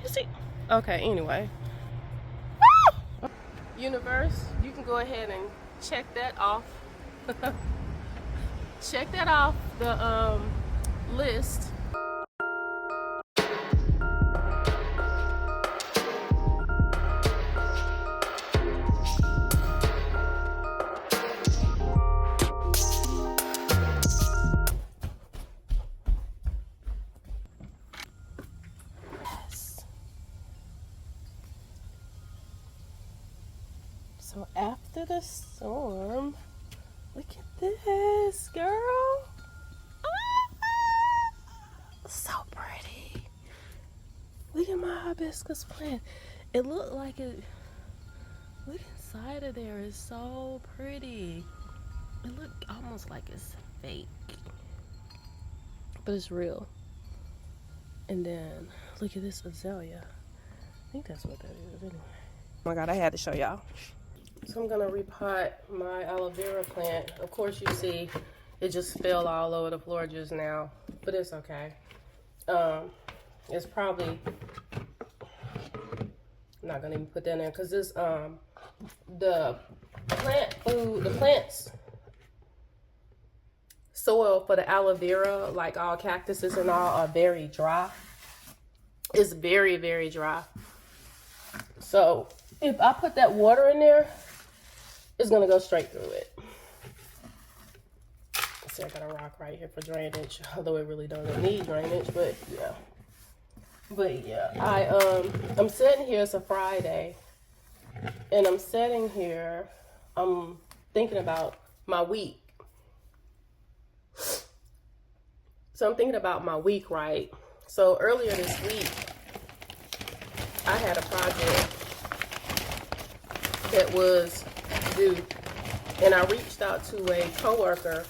You see? Okay, anyway. Universe, you can go ahead and check that off. Check that off the list. So after the storm, look at this, girl. So pretty. Look at my hibiscus plant. It looked like it. Look inside of there. It's so pretty. It looked almost like it's fake, but it's real. And then look at this azalea. I think that's what that is anyway. Oh my God, I had to show y'all. So I'm gonna repot my aloe vera plant. Of course, you see it just fell all over the floor just now, but it's okay. It's probably, I'm not gonna even put that in because this the plants soil for the aloe vera, like all cactuses and all, are very dry. It's very, very dry. So if I put that water in there, it's gonna go straight through it. See, I got a rock right here for drainage, although it really doesn't need drainage, but yeah. But yeah, I'm sitting here, it's a Friday, and I'm sitting here, I'm thinking about my week. So I'm thinking about my week, right? So earlier this week, I had a project that was due, and I reached out to a coworker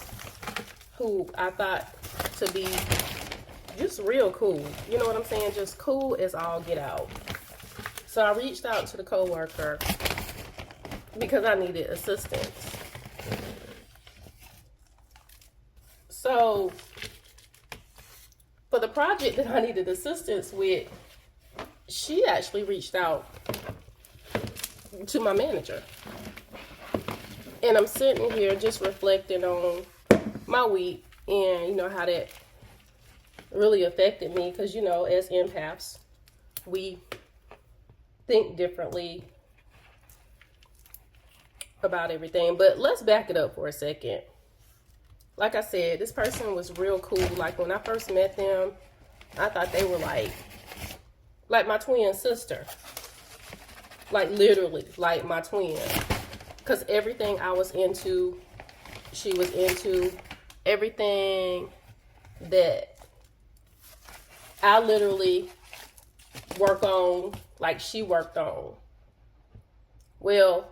who I thought to be just real cool. You know what I'm saying? Just cool as all get out. So I reached out to the coworker because I needed assistance. So for the project that I needed assistance with, she actually reached out to my manager. And I'm sitting here just reflecting on my week and, you know, how that really affected me. Because, you know, as empaths, we think differently about everything. But let's back it up for a second. Like I said, this person was real cool. Like when I first met them, I thought they were like my twin sister. Like literally like my twin. Because everything I was into, she was into. Everything that I literally work on, like she worked on. Well,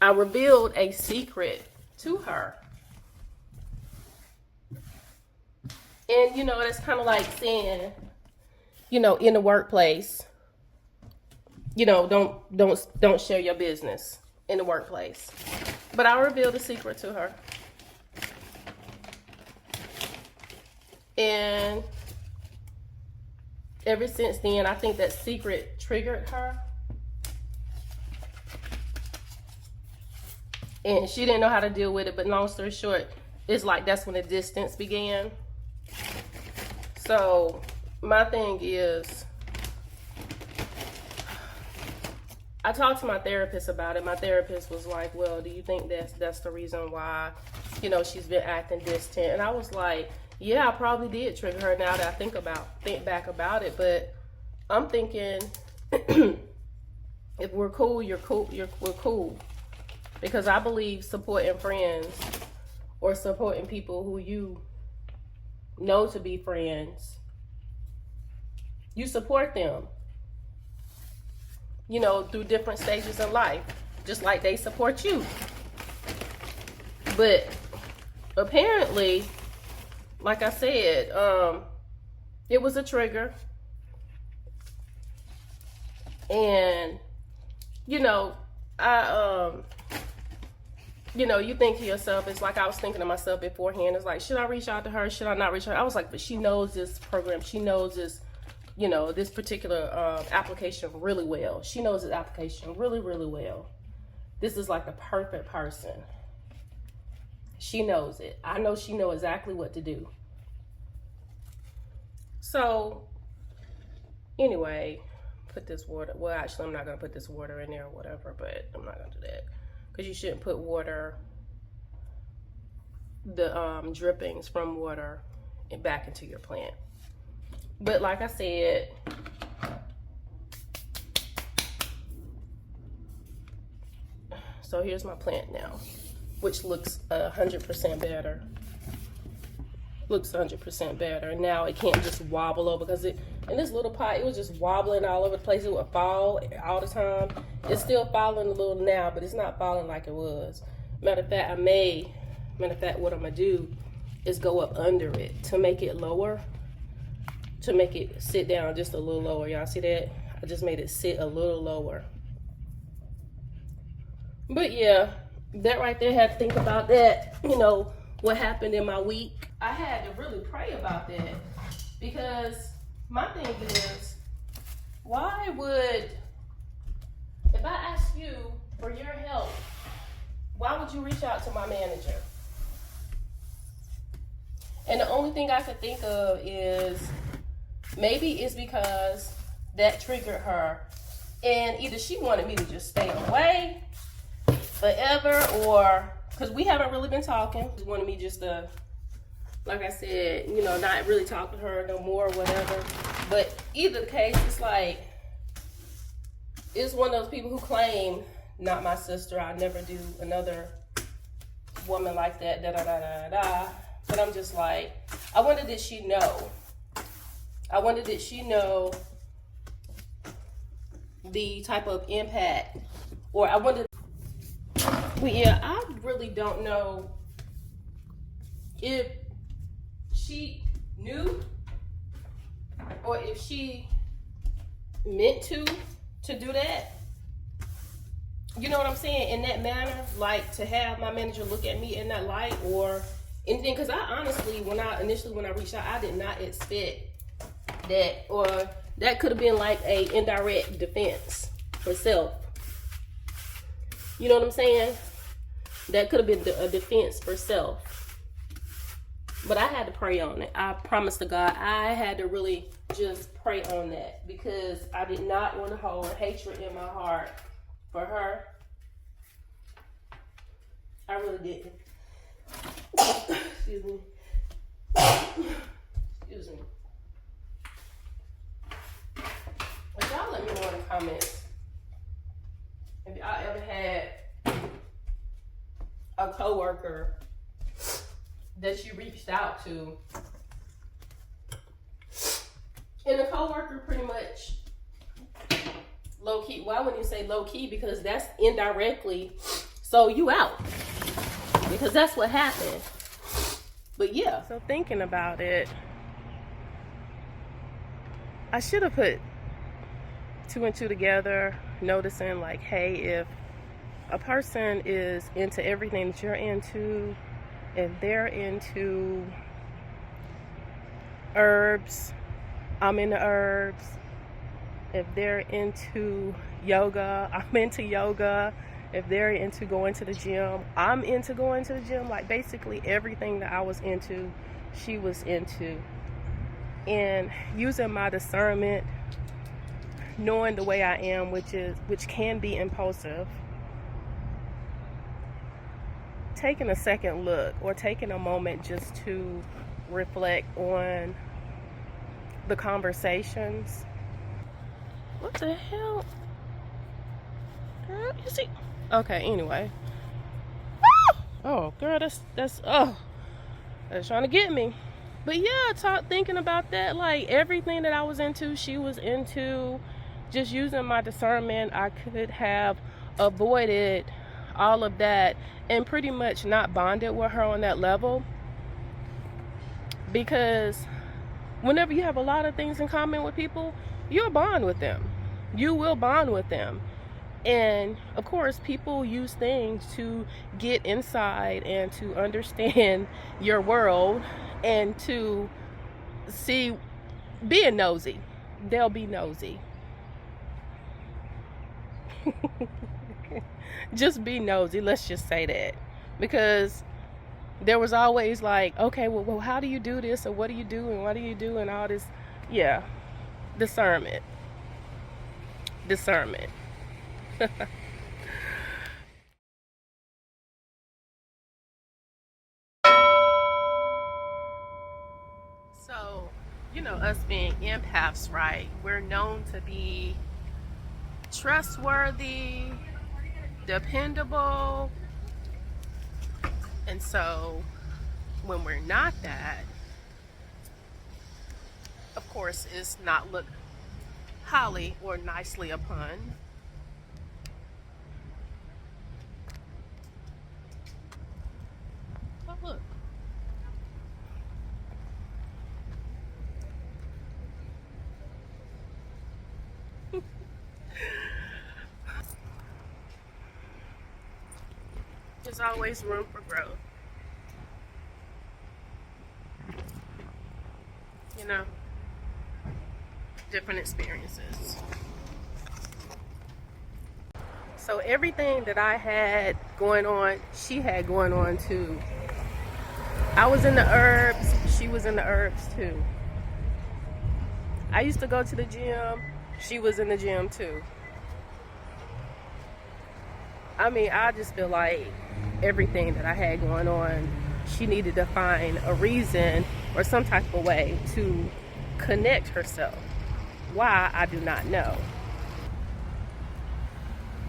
I revealed a secret to her. And, you know, that's kind of like saying, you know, in the workplace, you know, don't share your business in the workplace. But I revealed a secret to her. And ever since then, I think that secret triggered her. And she didn't know how to deal with it. But long story short, it's like that's when the distance began. So my thing is, I talked to my therapist about it. My therapist was like, well, do you think that's the reason why, you know, she's been acting distant? And I was like, yeah, I probably did trigger her now that I think back about it. But I'm thinking, if we're cool, you're cool, we're cool. Because I believe supporting friends or supporting people who you know to be friends, you support them, you know, through different stages of life, just like they support you. But apparently, like I said, it was a trigger. And, you know, you know, you think to yourself, it's like I was thinking to myself beforehand, it's like, should I reach out to her? Should I not reach out? I was like, but she knows this program. She knows this you know, this particular application really well. She knows this application really, really well. This is like the perfect person. She knows it. I know she knows exactly what to do. So anyway, put this water. Well, actually, I'm not going to put this water in there or whatever, but I'm not going to do that. Because you shouldn't put water, the drippings from water back into your plant. But like I said, so here's my plant now, which looks 100% better. Looks 100% better. Now it can't just wobble over, because in this little pot, it was just wobbling all over the place. It would fall all the time. It's still falling a little now, but it's not falling like it was. Matter of fact, what I'm gonna do is go up under it to make it lower, to make it sit down just a little lower. Y'all see that? I just made it sit a little lower. But yeah, that right there, had to think about that, you know, what happened in my week. I had to really pray about that, because my thing is, why would, if I ask you for your help, why would you reach out to my manager? And the only thing I could think of is, maybe it's because that triggered her, and either she wanted me to just stay away forever, or because we haven't really been talking, she wanted me just to, like I said, you know, not really talk to her no more or whatever. But either case, it's like, it's one of those people who claim, not my sister, I'll never do another woman like that, da da da da da. But I'm just like, I wonder, did she know? I wonder, did she know the type of impact? Or I wonder, but yeah, I really don't know if she knew or if she meant to do that. You know what I'm saying? In that manner, like to have my manager look at me in that light or anything. Because I honestly, when I reached out, I did not expect that, or that could have been like a indirect defense for self. You know what I'm saying? That could have been a defense for self. But I had to pray on it. I promised to God, I had to really just pray on that, because I did not want to hold hatred in my heart for her. I really didn't. Excuse me. Excuse me. But y'all let me know in the comments if y'all ever had a coworker that you reached out to, and the coworker pretty much low key. Why wouldn't you say low key? Because that's indirectly, so you out, because that's what happened. But yeah, so thinking about it, I should have put 2 and 2 together, noticing like, hey, if a person is into everything that you're into, if they're into herbs, I'm into herbs. If they're into yoga, I'm into yoga. If they're into going to the gym, I'm into going to the gym. Like basically everything that I was into, she was into. And using my discernment, knowing the way I am, which can be impulsive, taking a second look or taking a moment just to reflect on the conversations. What the hell? Girl, you see? Okay, anyway. Oh, girl, that's trying to get me. But yeah, thinking about that, like everything that I was into, she was into. Just using my discernment, I could have avoided all of that and pretty much not bonded with her on that level. Because whenever you have a lot of things in common with people, you'll bond with them. You will bond with them. And of course, people use things to get inside and to understand your world and to see, being nosy. they'll be nosy. Just be nosy, let's just say that. Because there was always like, okay, well, how do you do this, or what do you do, and what do you do, and all this. Yeah, discernment. So, us being empaths, right? We're known to be trustworthy, dependable, and so when we're not that, of course, it's not looked highly or nicely upon. Oh, look. There's always room for growth. Different experiences. So everything that I had going on, she had going on too. I was in the herbs, she was in the herbs too. I used to go to the gym, she was in the gym too. I mean, I just feel like everything that I had going on, she needed to find a reason or some type of way to connect herself. Why, I do not know.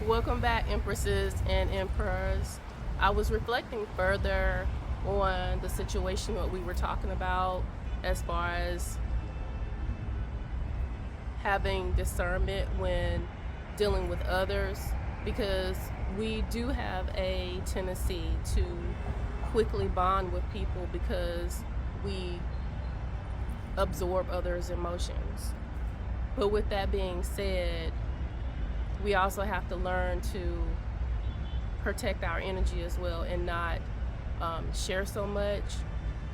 Welcome back, Empresses and Emperors. I was reflecting further on the situation that we were talking about as far as having discernment when dealing with others, because we do have a tendency to quickly bond with people because we absorb others' emotions. But with that being said, we also have to learn to protect our energy as well and not share so much,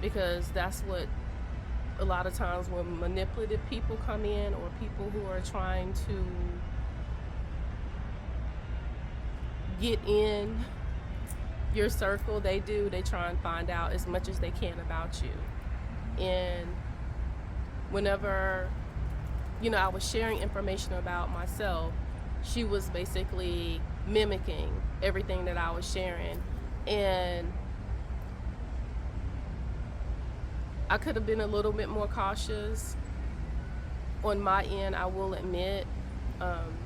because that's what a lot of times when manipulative people come in, or people who are trying to get in your circle, they try and find out as much as they can about you. And whenever I was sharing information about myself, she was basically mimicking everything that I was sharing. And I could have been a little bit more cautious on my end, I will admit.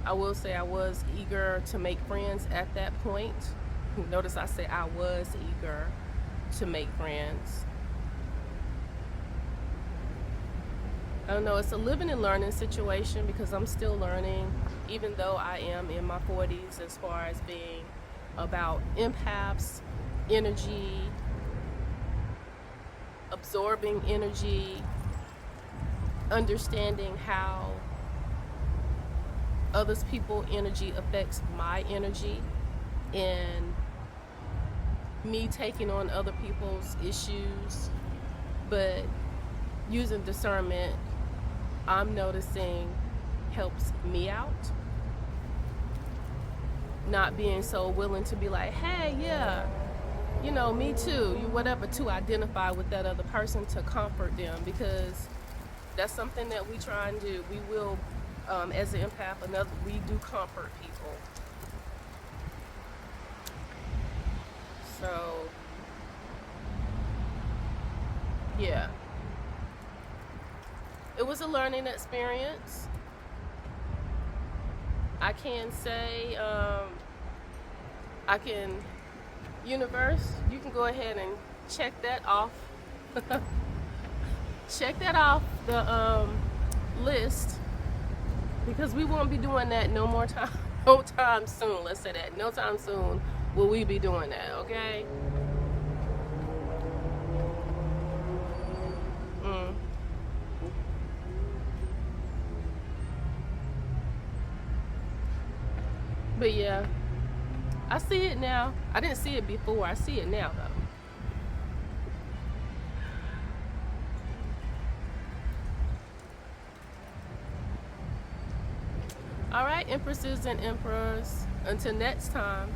I will say I was eager to make friends at that point. Notice I say I was eager to make friends. I don't know, it's a living and learning situation, because I'm still learning, even though I am in my 40s, as far as being about empaths, energy, absorbing energy, understanding how others people's energy affects my energy, and me taking on other people's issues. But using discernment, I'm noticing, helps me out. Not being so willing to be like, hey, yeah, me too, you whatever, to identify with that other person, to comfort them, because that's something that we try and do. We will, as an empath, we do comfort people. So, yeah. It was a learning experience. I can say, universe, you can go ahead and check that off. Check that off the list, because we won't be doing that no time soon. Let's say that, no time soon will we be doing that, okay? But yeah, I see it now. I didn't see it before. I see it now, though. All right, empresses and emperors, until next time.